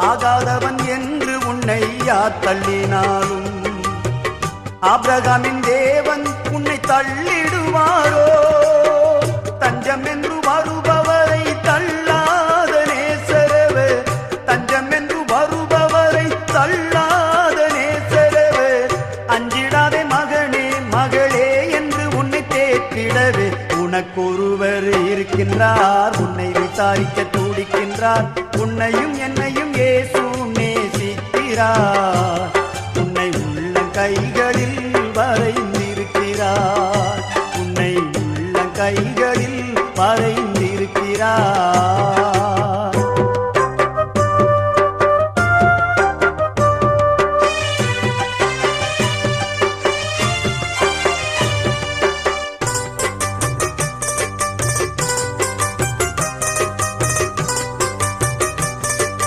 ஆகாதவன் என்று உன்னை யார் தள்ளினாலும் ஆபிரகாமின் தேவன் உன்னை தள்ளிடுவாரோ? தஞ்சம் என்று வருபவரை தள்ளாத நேசரவே, தஞ்சம் என்று வருபவரை தள்ளாத நேசரவே. அஞ்சிடாதே மகனே மகளே என்று உன்னை தேற்றிடவே உனக்கொருவர் இருக்கின்றார், உன்னை விசாரிக்க துடிக்கின்றார். உன்னையும் என்னையும் இயேசு நேசிக்கிறார்.